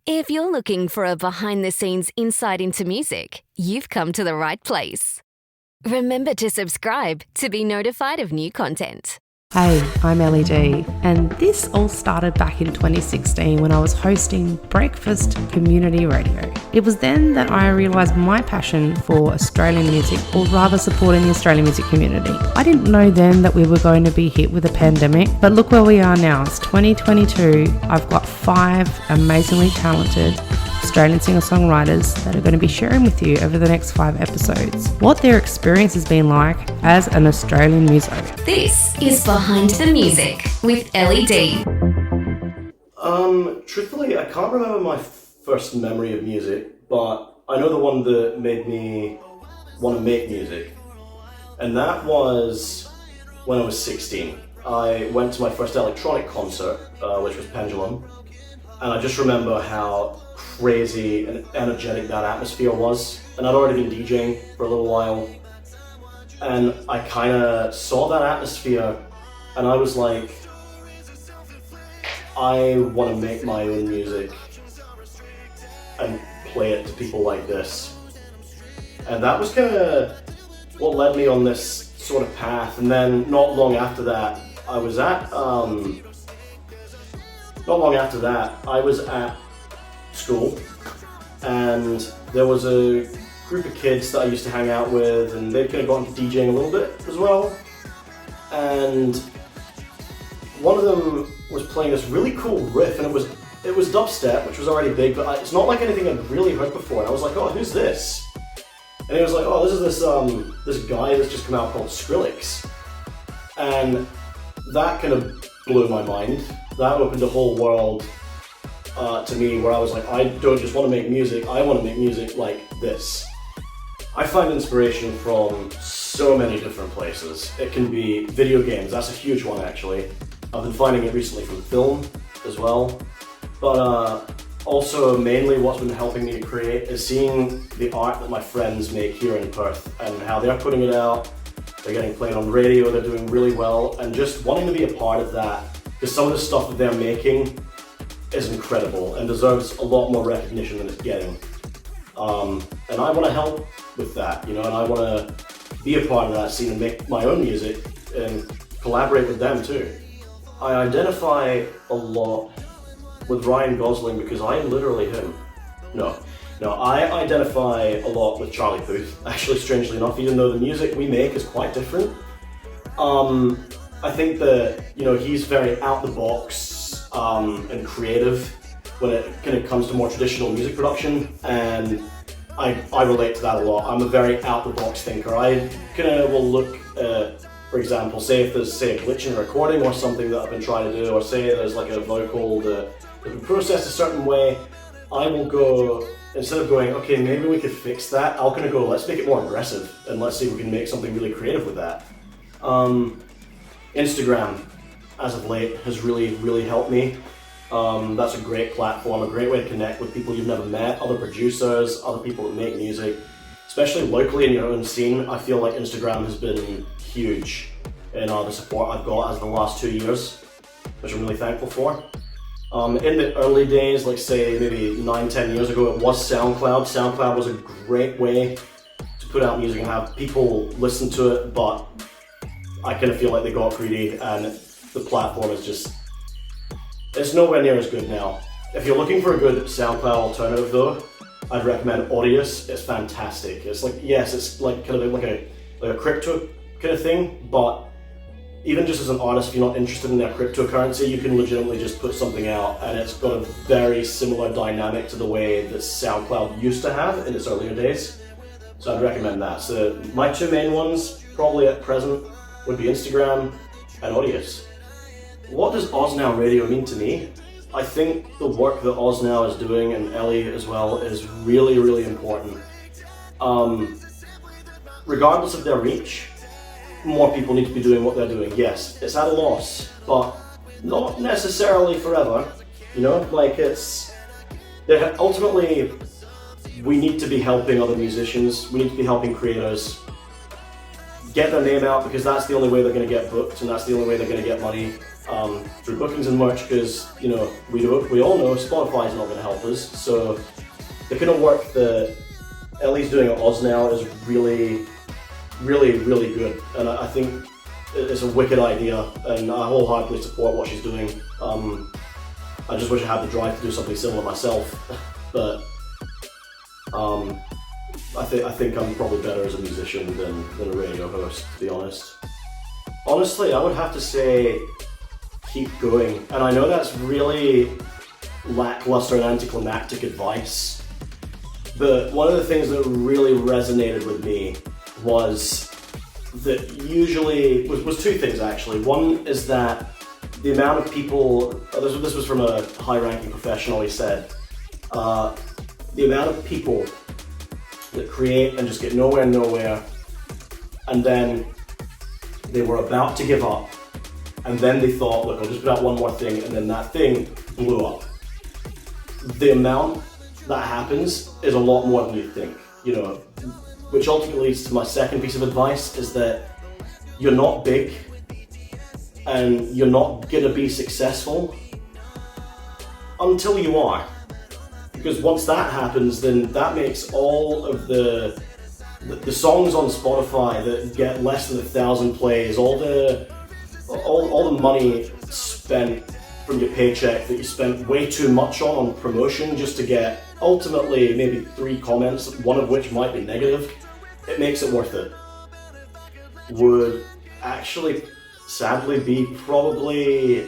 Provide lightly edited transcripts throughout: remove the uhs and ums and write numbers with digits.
If you're looking for a behind-the-scenes insight into music, you've come to the right place. Remember to subscribe to be notified of new content. Hey, I'm Ellie D, and this all started back in 2016 when I was hosting Breakfast Community Radio. It was then that I realised my passion for Australian music, or rather supporting the Australian music community. I didn't know then that we were going to be hit with a pandemic, but look where we are now. It's 2022. I've got 5 amazingly talented Australian singer-songwriters that are going to be sharing with you over the next 5 episodes what their experience has been like as an Australian muso. This is Behind the Music with Ellie D. Truthfully, I can't remember my first memory of music, but I know the one that made me want to make music. And that was when I was 16. I went to my first electronic concert, which was Pendulum, and I just remember how crazy and energetic that atmosphere was. And I'd already been DJing for a little while, and I kind of saw that atmosphere, and I was like, I want to make my own music and play it to people like this. And that was kind of what led me on this sort of path. And then not long after that, I was at school, and there was a group of kids that I used to hang out with, and they'd kind of got into DJing a little bit as well. And one of them was playing this really cool riff, and it was dubstep, which was already big, but it's not like anything I'd really heard before. And I was like, oh, who's this? And he was like, oh, this is this guy that's just come out called Skrillex. And that kind of blew my mind. That opened a whole world to me, where I was like, I don't just want to make music, I want to make music like this. I find inspiration from so many different places. It can be video games, that's a huge one actually. I've been finding it recently from film as well. But also mainly what's been helping me to create is seeing the art that my friends make here in Perth and how they're putting it out. They're getting played on radio, they're doing really well, and just wanting to be a part of that, because some of the stuff that they're making is incredible and deserves a lot more recognition than it's getting. And I want to help with that, and I want to be a part of that scene and make my own music and collaborate with them too. I identify a lot with Ryan Gosling because I am literally him. No, I identify a lot with Charlie Puth, actually, strangely enough, even though the music we make is quite different. I think that, he's very out the box and creative when it kind of comes to more traditional music production, and I relate to that a lot. I'm a very out the box thinker. I kind of will look at, for example, say if there's a glitch in a recording or something that I've been trying to do, or say there's like a vocal that has been processed a certain way, I will go, instead of going, okay, maybe we could fix that, I'll kind of go, let's make it more aggressive and let's see if we can make something really creative with that. Instagram, as of late, has really, really helped me. That's a great platform, a great way to connect with people you've never met, other producers, other people that make music. Especially locally in your own scene, I feel like Instagram has been huge in the support I've got as the last 2 years, which I'm really thankful for. In the early days, like say maybe 9-10 years ago, it was SoundCloud. SoundCloud was a great way to put out music and have people listen to it, but I kind of feel like they got greedy and the platform is just, it's nowhere near as good now. If you're looking for a good SoundCloud alternative though, I'd recommend Audius. It's fantastic. It's like, yes, it's like kind of like a crypto kind of thing, but even just as an artist, if you're not interested in their cryptocurrency, you can legitimately just put something out and it's got a very similar dynamic to the way that SoundCloud used to have in its earlier days. So I'd recommend that. So my 2 main ones, probably at present, would be Instagram and Audius. What does OzNow Radio mean to me? I think the work that OzNow is doing, and Ellie as well, is really, really important. Regardless of their reach, more people need to be doing what they're doing. Yes, it's at a loss, but not necessarily forever. Ultimately, we need to be helping other musicians, we need to be helping creators get their name out, because that's the only way they're going to get booked and that's the only way they're going to get money. through bookings and merch, because we all know Spotify is not going to help us. So the kind of work that Ellie's doing at Oz now is really, really, really good, and I think it's a wicked idea, and I wholeheartedly support what she's doing. I just wish I had the drive to do something similar myself, but I think I'm probably better as a musician than a radio host, to be honest. Honestly, I would have to say keep going, and I know that's really lackluster and anticlimactic advice, but one of the things that really resonated with me was that usually was two things actually. One is that the amount of people, this was from a high-ranking professional, he said, the amount of people that create and just get nowhere, and then they were about to give up, and then they thought, look, I'll just put out one more thing, and then that thing blew up. The amount that happens is a lot more than you think, which ultimately leads to my second piece of advice, is that you're not big and you're not gonna be successful until you are. Because once that happens, then that makes all of the songs on Spotify that get less than 1,000 plays, all the money spent from your paycheck that you spent way too much on promotion just to get ultimately maybe 3 comments, one of which might be negative, it makes it worth it. Would actually sadly be probably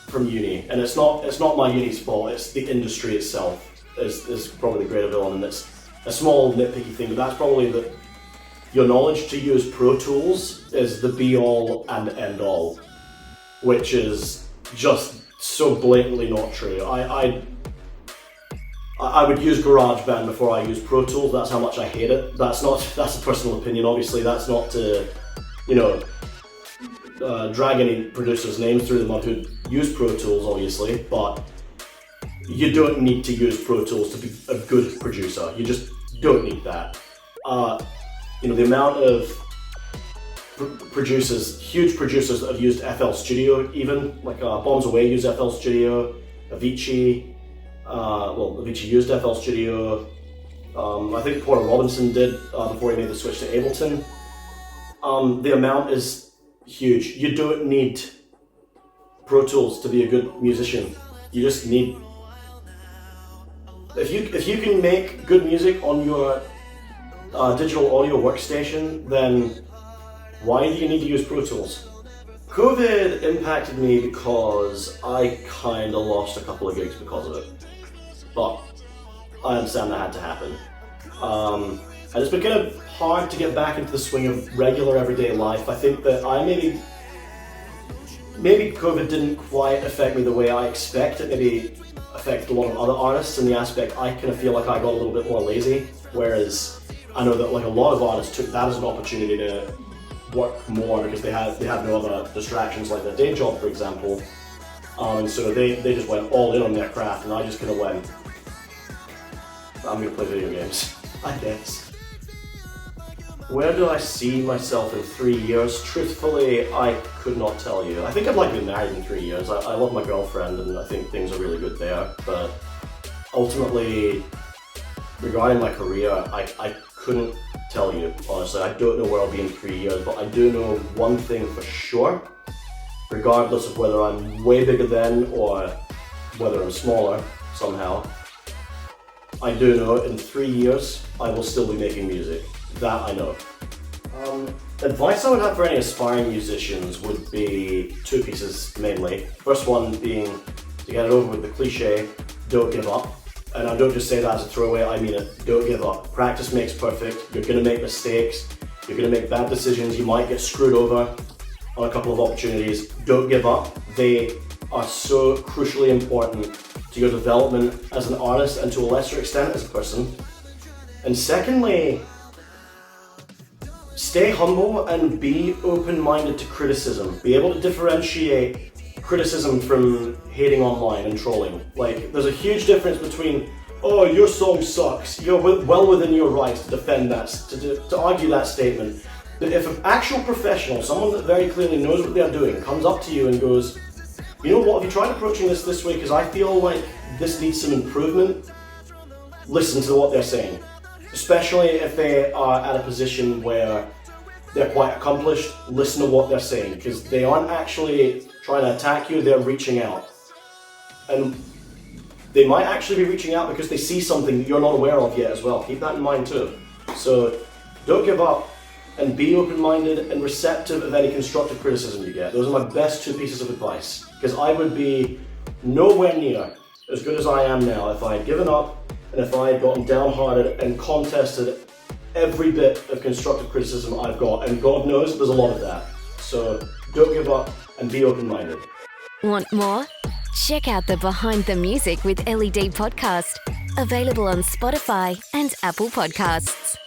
from uni, and it's not my uni's fault, it's the industry itself is probably the greater villain, and it's a small nitpicky thing, but that's probably that your knowledge to use Pro Tools is the be all and end all, which is just so blatantly not true. I would use GarageBand before I use Pro Tools. That's how much I hate it. That's a personal opinion, obviously. That's not to, drag any producers' names through the mud who use Pro Tools, obviously, but you don't need to use Pro Tools to be a good producer. You just don't need that. The amount of producers, huge producers that have used FL Studio, even like Bombs Away used FL Studio, Avicii. Avicii used FL Studio. I think Porter Robinson did before he made the switch to Ableton. The amount is huge. You don't need Pro Tools to be a good musician. You just need. If you can make good music on your digital audio workstation, then why do you need to use Pro Tools? COVID impacted me because I kind of lost a couple of gigs because of it. But I understand that had to happen. And it's been kind of hard to get back into the swing of regular everyday life. I think that maybe COVID didn't quite affect me the way I expect. It maybe affected a lot of other artists in the aspect I kind of feel like I got a little bit more lazy, whereas I know that like a lot of artists took that as an opportunity to work more because they had no other distractions like their day job, for example. And so they just went all in on their craft, and I just kind of went, I'm gonna play video games, I guess. Where do I see myself in 3 years? Truthfully, I could not tell you. I think I'd like to be married in 3 years. I love my girlfriend and I think things are really good there, but ultimately, regarding my career, I couldn't tell you, honestly. I don't know where I'll be in 3 years, but I do know one thing for sure, regardless of whether I'm way bigger then or whether I'm smaller somehow. I do know in 3 years, I will still be making music. That I know. Advice I would have for any aspiring musicians would be 2 pieces mainly. First one being, to get it over with, the cliche, don't give up. And I don't just say that as a throwaway, I mean it, don't give up. Practice makes perfect, you're gonna make mistakes, you're gonna make bad decisions, you might get screwed over on a couple of opportunities. Don't give up. They are so crucially important to your development as an artist and to a lesser extent as a person. And secondly, stay humble and be open-minded to criticism. Be able to differentiate criticism from hating online and trolling. Like, there's a huge difference between, oh, your song sucks, you're well within your rights to defend that, to argue that statement. But if an actual professional, someone that very clearly knows what they're doing, comes up to you and goes, you know what, if you tried approaching this way, because I feel like this needs some improvement, listen to what they're saying. Especially if they are at a position where they're quite accomplished, listen to what they're saying, because they aren't actually trying to attack you, they're reaching out. And they might actually be reaching out because they see something that you're not aware of yet as well. Keep that in mind too. So don't give up and be open-minded and receptive of any constructive criticism you get. Those are my best 2 pieces of advice, because I would be nowhere near as good as I am now if I had given up and if I had gotten downhearted and contested every bit of constructive criticism I've got, and God knows there's a lot of that. So don't give up and be open-minded. Want more? Check out the Behind the Music with Ellie D podcast, available on Spotify and Apple Podcasts.